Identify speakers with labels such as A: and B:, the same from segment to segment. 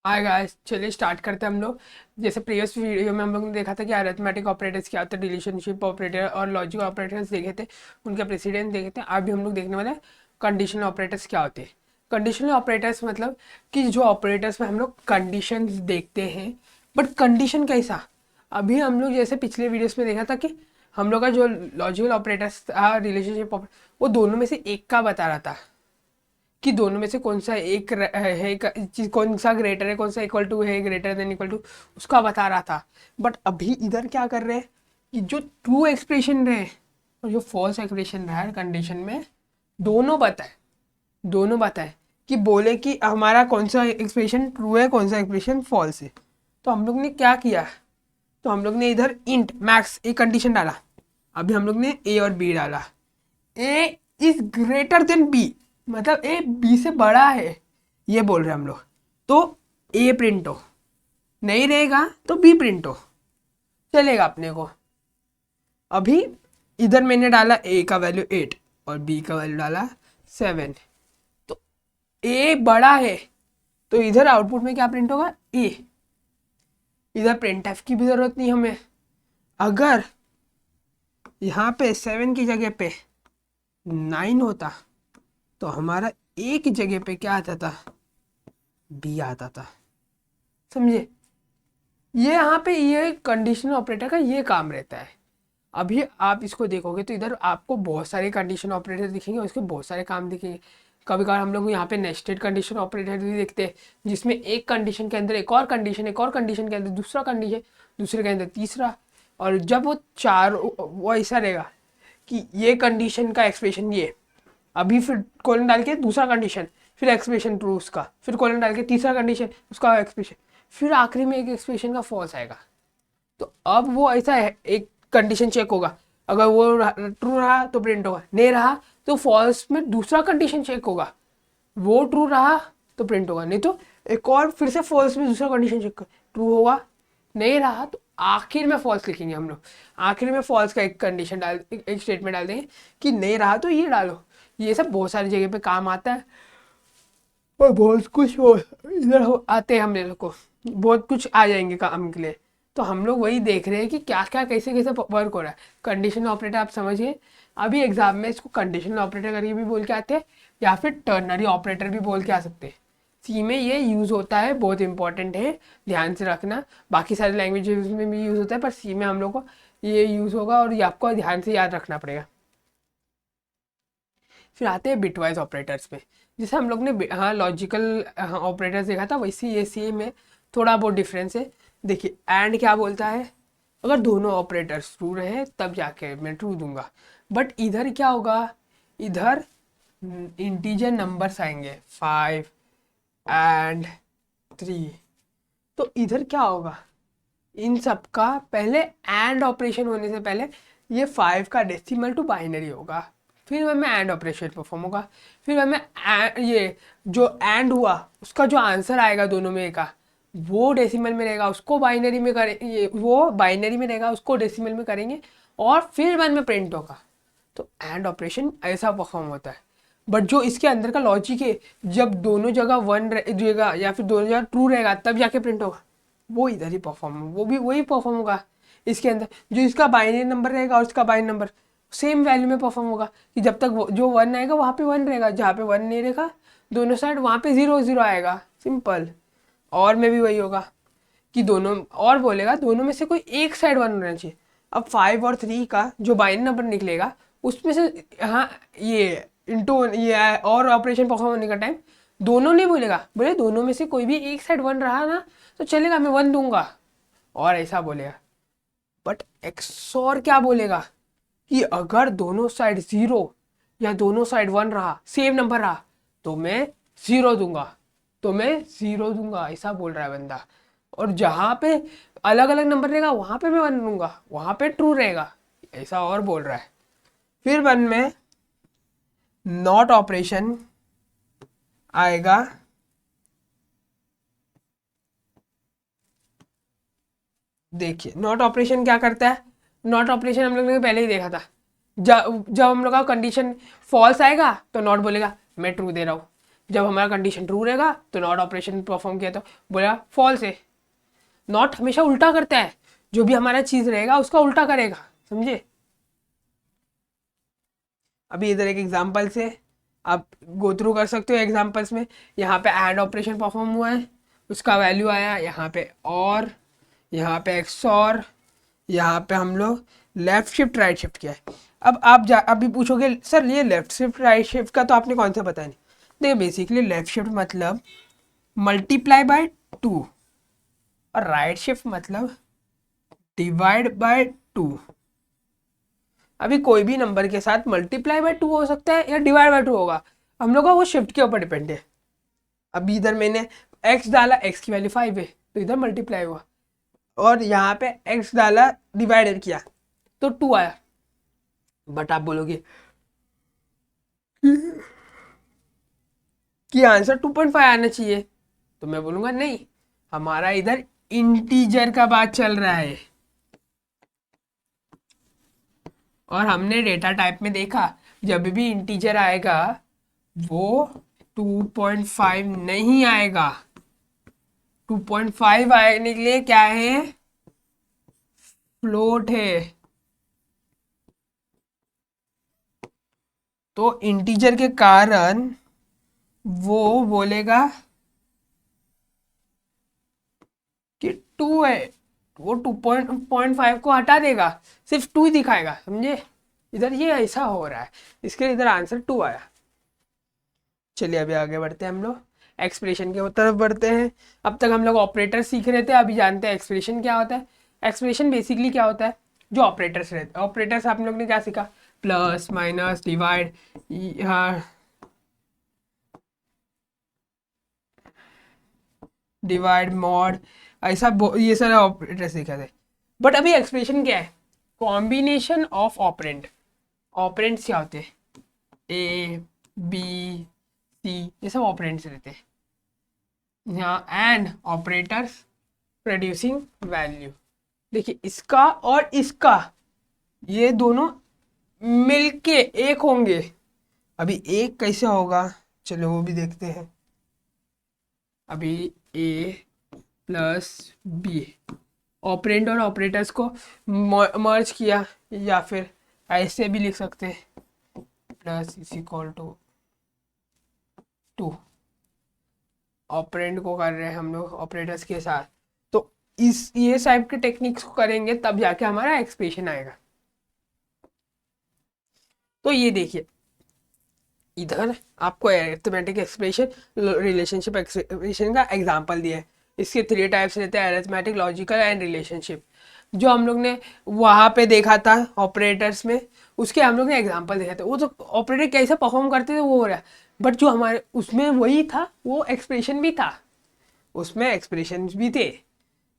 A: Hi guys, चलिए start करते हैं हम लोग। जैसे प्रीवियस वीडियो में हम लोग ने देखा था कि अरिथमेटिक ऑपरेटर्स क्या होते हैं, रिलेशनशिप ऑपरेटर और लॉजिक ऑपरेटर्स देखे थे, उनके प्रेसिडेंट देखे थे। अभी हम लोग देखने वाले हैं कंडीशनल ऑपरेटर्स क्या होते हैं। कंडीशनल ऑपरेटर्स मतलब कि जो ऑपरेटर्स में हम लोग कंडीशंस देखते हैं, बट कंडीशन कैसा। अभी हम लोग जैसे पिछले वीडियोस में देखा था कि हम लोग का जो लॉजिकल ऑपरेटर्स था, रिलेशनशिप वो दोनों में से एक का बता रहा था कि दोनों में से कौन सा एक चीज, कौन सा ग्रेटर है, कौन सा इक्वल टू है, ग्रेटर देन इक्वल टू, उसका बता रहा था। बट अभी इधर क्या कर रहे हैं कि जो ट्रू एक्सप्रेशन रहे और जो फॉल्स एक्सप्रेशन रहा है कंडीशन में, दोनों बताए दोनों बताए कि बोले कि हमारा कौन सा एक्सप्रेशन ट्रू है, कौन सा एक्सप्रेशन फॉल्स है। तो हम लोग ने क्या किया, तो हम लोग ने इधर इंट मैक्स एक कंडीशन डाला। अभी हम लोग ने ए और बी डाला। ए इज ग्रेटर देन बी, मतलब ए बी से बड़ा है, ये बोल रहे हैं हम लोग। तो ए प्रिंट हो, नहीं रहेगा तो बी प्रिंट हो, चलेगा अपने को। अभी इधर मैंने डाला ए का वैल्यू 8 और बी का वैल्यू डाला 7। तो ए बड़ा है, तो इधर आउटपुट में क्या प्रिंट होगा, ए। इधर प्रिंट एफ की भी जरूरत नहीं हमें। अगर यहाँ पे 7 की जगह पे 9 होता तो हमारा ए की जगह पे क्या आता था, बी आता था। समझे, ये यहाँ पे ये कंडीशनल ऑपरेटर का ये काम रहता है। अभी आप इसको देखोगे तो इधर आपको बहुत सारे कंडीशन ऑपरेटर दिखेंगे और इसके बहुत सारे काम दिखेंगे। कभी कभार हम लोग यहाँ पे नेस्टेड कंडीशन ऑपरेटर भी देखते हैं, जिसमें एक कंडीशन के अंदर एक और कंडीशन, एक और कंडीशन के अंदर दूसरा कंडीशन, दूसरे के अंदर तीसरा। और जब वो चार, वो ऐसा रहेगा कि ये कंडीशन का एक्सप्रेशन ये, अभी फिर कोलन डाल के दूसरा कंडीशन, फिर एक्सप्रेशन ट्रू उसका, फिर कोलन डाल के तीसरा कंडीशन उसका एक्सप्रेशन, फिर आखिरी में एक एक्सप्रेशन का फॉल्स आएगा। तो अब वो ऐसा है, एक कंडीशन चेक होगा, अगर वो ट्रू रहा तो प्रिंट होगा, नहीं रहा तो फॉल्स में दूसरा कंडीशन चेक होगा, वो ट्रू रहा तो प्रिंट होगा, नहीं तो एक और फिर से फॉल्स में दूसरा कंडीशन चेक कर, ट्रू होगा, नहीं रहा तो आखिर में फॉल्स लिखेंगे हम लोग। आखिर में फॉल्स का एक कंडीशन डाल, एक स्टेटमेंट डाल देंगे कि नहीं रहा तो ये डालो। ये सब बहुत सारी जगह पे काम आता है और बहुत कुछ हो इधर आते हैं हम लोग को, बहुत कुछ आ जाएंगे काम के लिए। तो हम लोग वही देख रहे हैं कि क्या क्या कैसे कैसे वर्क हो रहा है। कंडीशनल ऑपरेटर आप समझिए, अभी एग्जाम में इसको कंडीशनल ऑपरेटर करके भी बोल के आते हैं या फिर टर्नरी ऑपरेटर भी बोल के आ सकते हैं। सी में ये यूज़ होता है, बहुत इंपॉर्टेंट है, ध्यान से रखना। बाकी सारे लैंग्वेजेस में भी यूज़ होता है, पर सी में हम लोग को ये यूज़ होगा और ये आपको ध्यान से याद रखना पड़ेगा। फिर आते हैं बिटवाइज ऑपरेटर्स पे। जैसे हम लोग ने हाँ लॉजिकल ऑपरेटर्स देखा था, वैसे ये सेम है, थोड़ा बहुत डिफरेंस है। देखिए एंड क्या बोलता है, अगर दोनों ऑपरेटर्स ट्रू रहे तब जाके मैं ट्रू दूंगा। बट इधर क्या होगा, इधर इंटीजर नंबर्स आएंगे 5 एंड 3। तो इधर क्या होगा, इन सब का पहले एंड ऑपरेशन होने से पहले ये 5 का डेसिमल टू बाइनरी होगा, फिर वह में एंड ऑपरेशन परफॉर्म होगा। फिर वह में ये जो एंड हुआ उसका जो आंसर आएगा दोनों में का, वो डेसिमल में रहेगा, उसको बाइनरी में करें, ये वो बाइनरी में रहेगा, उसको डेसिमल में करेंगे और फिर वन में प्रिंट होगा। तो एंड ऑपरेशन ऐसा परफॉर्म होता है। बट जो इसके अंदर का लॉजिक है, जब दोनों जगह वन रहेगा या फिर दोनों जगह ट्रू रहेगा तब जाके प्रिंट होगा, वो इधर ही परफॉर्म, वो भी वही परफॉर्म होगा। इसके अंदर जो इसका बाइनरी नंबर रहेगा और इसका बाइनरी नंबर सेम वैल्यू में परफॉर्म होगा, कि जब तक जो वन आएगा वहाँ पे वन रहेगा, जहाँ पे वन नहीं रहेगा दोनों साइड वहाँ पे 0 0 आएगा, सिंपल। और में भी वही होगा कि दोनों, और बोलेगा दोनों में से कोई एक साइड वन होना चाहिए। अब 5 और 3 का जो बाइनरी नंबर निकलेगा उसमें से, हाँ ये इंटू ये और ऑपरेशन परफॉर्म होने का टाइम दोनों नहीं बोलेगा, बोले दोनों में से कोई भी एक साइड वन रहा ना तो चलेगा, मैं वन दूंगा, और ऐसा बोलेगा। बट एक्सॉर क्या बोलेगा कि अगर दोनों साइड 0 या दोनों साइड 1 रहा, सेम नंबर रहा, तो मैं 0 दूंगा, तो मैं 0 दूंगा, ऐसा बोल रहा है बंदा। और जहां पे अलग अलग नंबर रहेगा वहां पे मैं 1 दूंगा, वहां पे ट्रू रहेगा, ऐसा और बोल रहा है। फिर वन में नॉट ऑपरेशन आएगा, देखिए नॉट ऑपरेशन क्या करता है। नॉट ऑपरेशन हम लोग ने पहले ही देखा था, जब हम लोग का कंडीशन फॉल्स आएगा तो नॉट बोलेगा मैं ट्रू दे रहा हूँ, जब हमारा कंडीशन ट्रू रहेगा तो नॉट ऑपरेशन परफॉर्म किया, तो बोला फॉल्स है। नॉट हमेशा उल्टा करता है, जो भी हमारा चीज रहेगा उसका उल्टा करेगा, समझे। अभी इधर एक एग्जांपल से आप गो थ्रू कर सकते हो एग्जांपल्स में। यहाँ पे ऐड ऑपरेशन परफॉर्म हुआ है, उसका वैल्यू आया यहाँ पे, और यहाँ पे एक्सॉर, यहाँ पे हम लोग लेफ्ट शिफ्ट राइट शिफ्ट किया है। अब आप अभी पूछोगे सर ये लेफ्ट शिफ्ट राइट शिफ्ट का तो आपने कौन सा बताया नहीं। देखिए बेसिकली लेफ्ट शिफ्ट मतलब मल्टीप्लाई बाय 2 और राइट शिफ्ट मतलब डिवाइड बाय 2। अभी कोई भी नंबर के साथ मल्टीप्लाई बाय 2 हो सकता है या डिवाइड बाय 2 होगा, हम लोग का वो शिफ्ट के ऊपर डिपेंड है। अभी इधर मैंने x डाला, x की वैल्यू 5 है तो इधर मल्टीप्लाई हुआ, और यहाँ पे x डाला डिवाइडेड किया तो 2 आया। बट आप बोलोगे कि आंसर 2.5 आना चाहिए, तो मैं बोलूंगा नहीं, हमारा इधर इंटीजर का बात चल रहा है। और हमने डेटा टाइप में देखा जब भी इंटीजर आएगा वो 2.5 नहीं आएगा। 2.5 आने के लिए क्या है, फ्लोट है। तो इंटीजर के कारण वो बोलेगा कि 2 है, वो 2.5 को हटा देगा, सिर्फ 2 ही दिखाएगा, समझे। इधर ये ऐसा हो रहा है, इसके लिए इधर आंसर 2 आया। चलिए अभी आगे बढ़ते हैं, हम लोग एक्सप्रेशन के तरफ बढ़ते हैं। अब तक हम लोग ऑपरेटर सीख रहे थे, अभी जानते हैं एक्सप्रेशन क्या होता है। एक्सप्रेशन बेसिकली क्या होता है, जो ऑपरेटर्स रहते हैं। ऑपरेटर्स आप लोग ने क्या सीखा, plus minus divide, divide mod, ऐसा ये सारे ऑपरेटर सीखे थे। बट अभी एक्सप्रेशन क्या है, कॉम्बिनेशन ऑफ ऑपरेंड। ऑपरेंड्स क्या होते हैं, ए बी सी, ये सब ऑपरेंड्स रहते हैं। यहाँ एंड ऑपरेटर्स प्रोड्यूसिंग वैल्यू। देखिए इसका और इसका, ये दोनों मिलके एक होंगे। अभी एक कैसे होगा, चलो वो भी देखते हैं। अभी ए प्लस बी, ऑपरेंड और ऑपरेटर्स को मर्ज किया, या फिर ऐसे भी लिख सकते हैं, plus is equal to 2। Operand को कर रहे हैं हम लोग ऑपरेटर्स के साथ, तो इस ये टाइप के टेक्निक्स को करेंगे तब जाके हमारा एक्सप्रेशन आएगा। तो ये देखिए इधर आपको अरिथमेटिक एक्सप्रेशन, रिलेशनशिप एक्सप्रेशन का एग्जांपल दिया है। इसके 3 टाइप्स रहते हैं, अरिथमेटिक, लॉजिकल एंड रिलेशनशिप। जो हम लोग ने वहाँ पे देखा था ऑपरेटर्स में, उसके हम लोग ने एग्जांपल देखा था। वो तो ऑपरेटर कैसे परफॉर्म करते थे वो हो रहा है, बट जो हमारे उसमें वही था वो एक्सप्रेशन भी था, उसमें एक्सप्रेशन भी थे।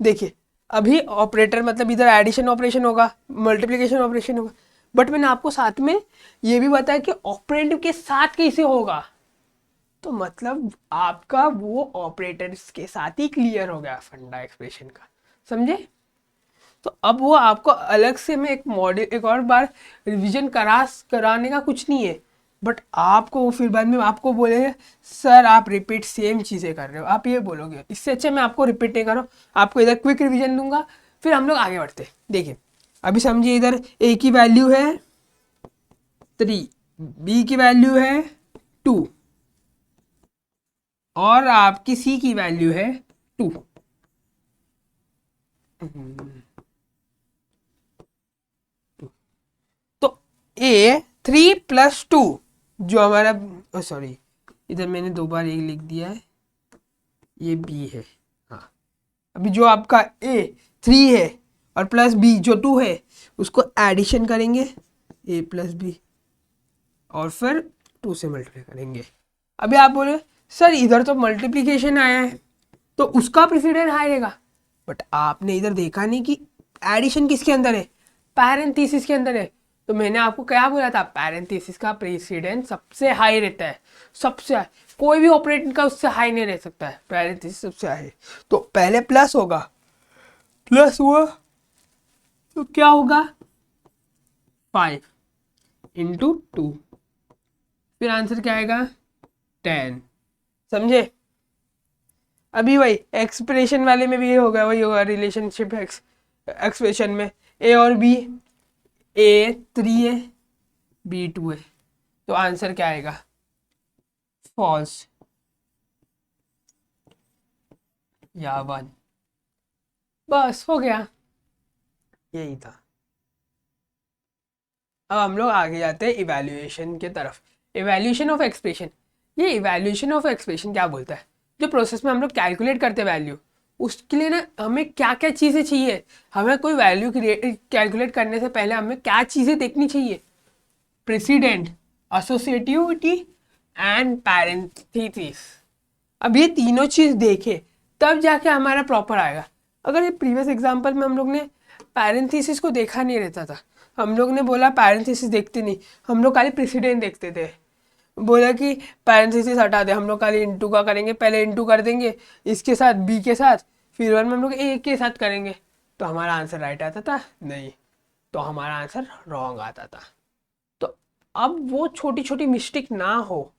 A: देखिए अभी ऑपरेटर मतलब इधर एडिशन ऑपरेशन होगा, मल्टीप्लिकेशन ऑपरेशन होगा, बट मैंने आपको साथ में ये भी बताया कि ऑपरेंड के साथ कैसे होगा। तो मतलब आपका वो ऑपरेटर्स के साथ ही क्लियर हो गया फंडा एक्सप्रेशन का, समझे। तो अब वो आपको अलग से मैं एक मॉडल एक और बार रिवीजन कराने का कुछ नहीं है, बट आपको वो फिर बाद में आपको बोलेंगे सर आप रिपीट सेम चीज़ें कर रहे हो, आप ये बोलोगे। इससे अच्छा मैं आपको रिपीट नहीं कर रहा हूँ, आपको इधर क्विक रिवीजन दूंगा, फिर हम लोग आगे बढ़ते हैं। देखिए अभी समझिए इधर ए की वैल्यू है 3, बी की वैल्यू है 2 और आपकी सी की वैल्यू है 2। तो ए 3 + 2 जो हमारा, सॉरी इधर मैंने 2 बार ए लिख दिया है, ये बी है। हाँ अभी जो आपका ए 3 है और प्लस बी जो 2 है उसको एडिशन करेंगे, ए प्लस बी, और फिर 2 से मल्टीप्लाई करेंगे। अभी आप बोले सर इधर तो मल्टीप्लिकेशन आया है तो उसका प्रेसिडेंट हाई रहेगा, बट आपने इधर देखा नहीं कि एडिशन किसके अंदर है, पैरेंथेसिस के अंदर है। तो मैंने आपको क्या बोला था, पैरेंथेसिस का प्रेसिडेंट सबसे हाई रहता है, सबसे हाई, कोई भी ऑपरेटर का उससे हाई नहीं रह सकता है, पैरेंथेसिस सबसे हाई। तो पहले प्लस होगा, प्लस हुआ तो क्या होगा 5 × 2, फिर आंसर क्या आएगा 10, समझे। अभी वही एक्सप्रेशन वाले में भी ये होगा, वही होगा रिलेशनशिप एक्सप्रेशन में ए और बी, ए 3 है बी 2 है, तो आंसर क्या आएगा, फॉल्स या 1। बस हो गया, यही था। अब हम लोग आगे जाते हैं इवैल्यूएशन के तरफ। इवैल्यूएशन ऑफ एक्सप्रेशन, ये इवैल्यूएशन ऑफ एक्सप्रेशन क्या बोलता है, जो प्रोसेस में हम लोग कैलकुलेट करते हैं वैल्यू, उसके लिए ना हमें क्या क्या चीज़ें चाहिए। हमें कोई वैल्यू कैलकुलेट करने से पहले हमें क्या चीज़ें देखनी चाहिए, प्रेसिडेंट, एसोसिएटिविटी एंड पैरेंथेसिस। अब ये तीनों चीज़ देखे तब जाके हमारा प्रॉपर आएगा। अगर ये प्रीवियस एग्जांपल में हम लोग ने पैरेंथेसिस को देखा नहीं रहता था, हम लोग ने बोला पैरेंथेसिस देखते नहीं, हम लोग खाली प्रेसिडेंट देखते थे, बोला कि पैरेंथेसिस हटा दे, हम लोग खाली इंटू का करेंगे, पहले इंटू कर देंगे इसके साथ बी के साथ, फिर वन में हम लोग ए के साथ करेंगे, तो हमारा आंसर राइट आता था नहीं, तो हमारा आंसर रॉन्ग आता था। तो अब वो छोटी छोटी मिस्टेक ना हो,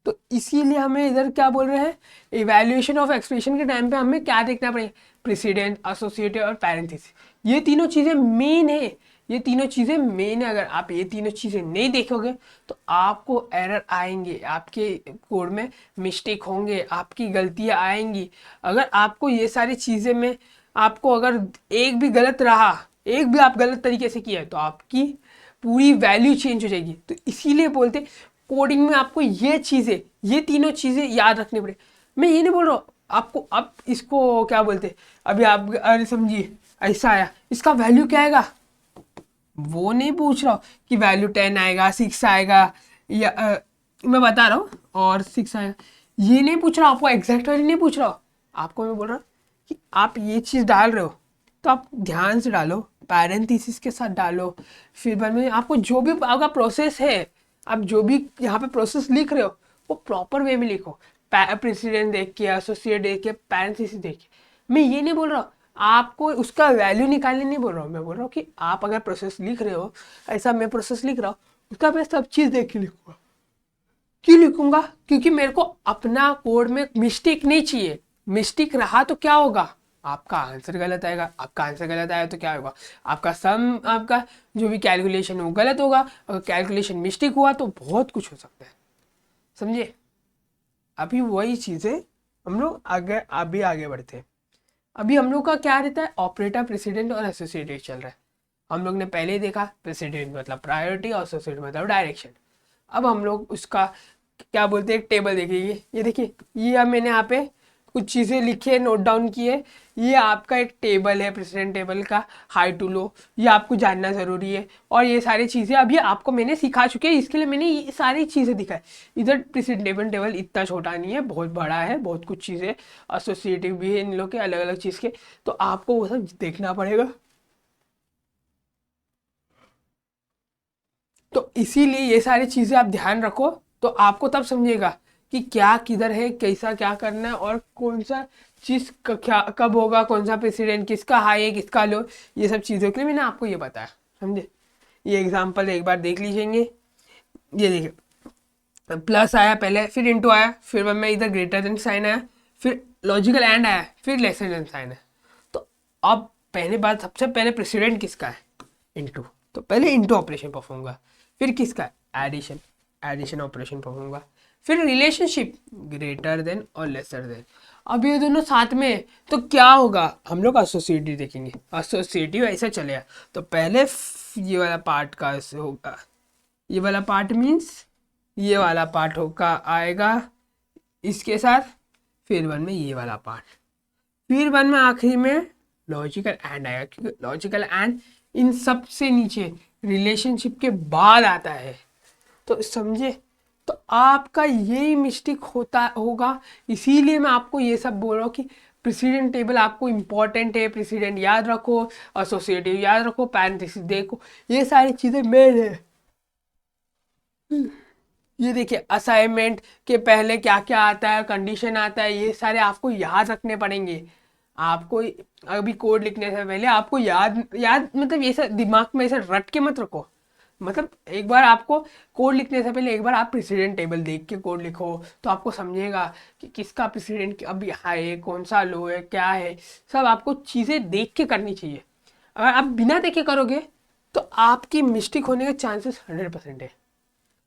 A: तो इसीलिए हमें इधर क्या बोल रहे हैं, इवैल्यूएशन ऑफ एक्सप्रेशन के टाइम पे हमें क्या देखना पड़ेगा, प्रेसिडेंट, एसोसिएटिव और पैरेंथेसिस, ये तीनों चीज़ें मेन है। ये तीनों चीज़ें मेन है। अगर आप ये तीनों चीज़ें नहीं देखोगे तो आपको एरर आएंगे, आपके कोड में मिस्टेक होंगे, आपकी गलतियाँ आएंगी। अगर आपको ये सारी चीज़ें में आपको अगर एक भी गलत रहा, एक भी आप गलत तरीके से किया है, तो आपकी पूरी वैल्यू चेंज हो जाएगी। तो इसीलिए बोलते कोडिंग में आपको ये चीज़ें, ये तीनों चीज़ें याद रखनी पड़े। मैं ये नहीं बोल रहा हूँ आपको, अब इसको क्या बोलते, अभी आप अरे समझिए ऐसा आया, इसका वैल्यू क्या आएगा, वो नहीं पूछ रहा हूँ कि वैल्यू 10 आएगा 6 आएगा, या मैं बता रहा हूँ और 6 आएगा, ये नहीं पूछ रहा, आपको एग्जैक्ट वैल्यू नहीं पूछ रहा हूँ। आपको मैं बोल रहा हूँ कि आप ये चीज़ डाल रहे हो तो आप ध्यान से डालो, पैरेंथेसिस के साथ डालो, फिर बाद में आपको जो भी आपका प्रोसेस है, आप जो भी यहाँ पे प्रोसेस लिख रहे हो वो प्रॉपर वे में लिखो, प्रेसिडेंट देख के, एसोसिएट देख के, पैरेंथेसिस देख के। मैं ये नहीं बोल रहा हूँ आपको उसका वैल्यू निकालने नहीं बोल रहा हूँ, मैं बोल रहा हूँ कि आप अगर प्रोसेस लिख रहे हो, ऐसा मैं प्रोसेस लिख रहा हूँ, उसका मैं सब चीज़ देख के लिखूंगा। क्यों लिखूंगा, क्योंकि मेरे को अपना कोड में मिस्टेक नहीं चाहिए। मिस्टेक रहा तो क्या होगा, आपका आंसर गलत आएगा, आपका आंसर गलत आया तो क्या होगा, आपका सम, आपका जो भी कैलकुलेशन है वो गलत होगा, अगर कैलकुलेशन मिस्टेक हुआ तो बहुत कुछ हो सकता है, समझे। अभी वही चीज़ें हम लोग आगे अभी आगे बढ़ते हैं। अभी हम लोग का क्या रहता है, ऑपरेटर, प्रेसिडेंट और एसोसिएटेड चल रहा है। हम लोग ने पहले ही देखा प्रेसिडेंट मतलब प्रायोरिटी और एसोसिएट मतलब डायरेक्शन। अब हम लोग उसका क्या बोलते हैं, एक टेबल देखिए, ये देखिए, ये मैंने यहाँ पे कुछ चीज़ें लिखी है, नोट डाउन की है। ये आपका एक टेबल है, प्रेसिडेंट टेबल का हाई टू लो, ये आपको जानना ज़रूरी है। और ये सारी चीज़ें अभी आपको मैंने सिखा चुकी है, इसके लिए मैंने ये सारी चीज़ें दिखाई। इधर प्रेसिडेंट टेबल इतना छोटा नहीं है, बहुत बड़ा है, बहुत कुछ चीज़ें एसोसिएटिव भी है इन लोग के, अलग अलग चीज़ के, तो आपको वो सब देखना पड़ेगा। तो इसीलिए ये सारी चीज़ें आप ध्यान रखो, तो आपको तब समझेगा कि क्या किधर है, कैसा क्या करना है, और कौन सा चीज़ क्या कब होगा, कौन सा प्रेसिडेंट किसका हाई है किसका लो, ये सब चीज़ों के लिए मैंने आपको ये बताया, समझे। ये एग्जाम्पल एक बार देख लीजिएंगे। ये देखिए, प्लस आया पहले, फिर इंटू आया, फिर मैं इधर ग्रेटर देन साइन आया, फिर लॉजिकल एंड आया, फिर लेसर देन साइन है। तो अब पहले बात, सबसे पहले प्रेसिडेंट किसका है, इंटू, तो पहले इंटू ऑपरेशन परफॉर्म होगा, फिर किसका एडिशन, एडिशन ऑपरेशन परफॉर्म होगा, फिर रिलेशनशिप ग्रेटर देन और लेसर देन। अब ये दोनों साथ में है, तो क्या होगा, हम लोग एसोसिएटिव देखेंगे, एसोसिएटिव ऐसा चलेगा। तो पहले ये वाला पार्ट का होगा, ये वाला पार्ट मीन्स ये वाला पार्ट होगा आएगा इसके साथ, फिर वन में ये वाला पार्ट, फिर वन में आखिरी में लॉजिकल एंड आएगा, क्योंकि लॉजिकल एंड इन सब से नीचे रिलेशनशिप के बाद आता है। तो समझे, तो आपका यही मिस्टेक होता होगा, इसीलिए मैं आपको ये सब बोल रहा हूँ कि प्रेसिडेंट टेबल आपको इंपॉर्टेंट है, प्रेसिडेंट याद रखो, एसोसिएटिव याद रखो, पैरेंथेसिस देखो, ये सारी चीज़ें मेन है। ये देखिए, असाइनमेंट के पहले क्या क्या आता है, कंडीशन आता है, ये सारे आपको याद रखने पड़ेंगे। आपको अभी कोड लिखने से पहले आपको याद याद मतलब ये सब दिमाग में ऐसे रट के मत रखो, मतलब एक बार आपको कोड लिखने से पहले एक बार आप प्रेसिडेंट टेबल देख के कोड लिखो, तो आपको समझेगा कि किसका प्रेसिडेंट अभी हाई है, कौन सा लो है, क्या है। सब आपको चीज़ें देख के करनी चाहिए। अगर आप बिना देखे करोगे तो आपकी मिस्टेक होने के चांसेस 100% है।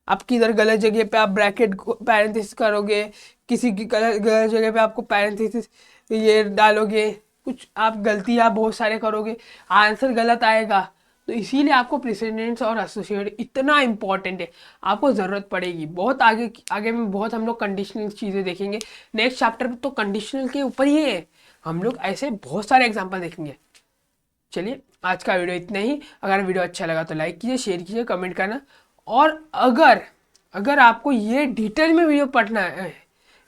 A: आप किधर गलत जगह पे आप ब्रैकेट पैरेंथेसिस करोगे, किसी की गलत गलत जगह पे आपको पैरेंथेसिस ये डालोगे, कुछ आप गलतियाँ बहुत सारे करोगे, आंसर गलत आएगा। तो इसीलिए आपको प्रेसिडेंट्स और एसोसिएट इतना इंपॉर्टेंट है, आपको ज़रूरत पड़ेगी। बहुत आगे आगे में बहुत हम लोग कंडीशनल चीज़ें देखेंगे नेक्स्ट चैप्टर में, तो कंडीशनल के ऊपर ही है। हम लोग ऐसे बहुत सारे एग्जाम्पल देखेंगे। चलिए आज का वीडियो इतना ही। अगर वीडियो अच्छा लगा तो लाइक कीजिए, शेयर कीजिए, कमेंट करना। और अगर अगर आपको ये डिटेल में वीडियो पढ़ना है,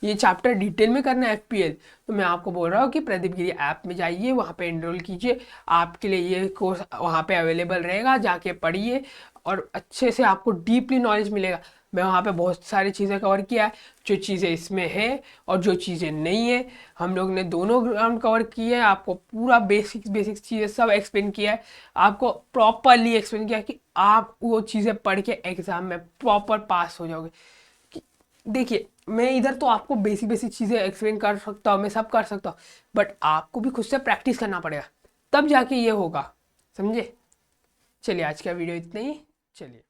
A: ये चैप्टर डिटेल में करना है एफपीएल, तो मैं आपको बोल रहा हूँ कि प्रदीप गिरी ऐप में जाइए, वहाँ पे एनरोल कीजिए। आपके लिए ये कोर्स वहाँ पे अवेलेबल रहेगा, जाके पढ़िए और अच्छे से आपको डीपली नॉलेज मिलेगा। मैं वहाँ पे बहुत सारी चीज़ें कवर किया है, जो चीज़ें इसमें है और जो चीज़ें नहीं है। हम लोग ने दोनों ग्राउंड कवर किए हैं, आपको पूरा बेसिक्स चीज़ें सब एक्सप्लेन किया है, आपको प्रॉपरली एक्सप्लेन किया है कि आप वो चीज़ें पढ़ के एग्ज़ाम में प्रॉपर पास हो जाओगे। कि देखिए मैं इधर तो आपको बेसिक चीज़ें एक्सप्लेन कर सकता हूँ, मैं सब कर सकता हूँ, बट आपको भी खुद से प्रैक्टिस करना पड़ेगा, तब जाके ये होगा। समझे? चलिए आज का वीडियो इतना ही। चलिए।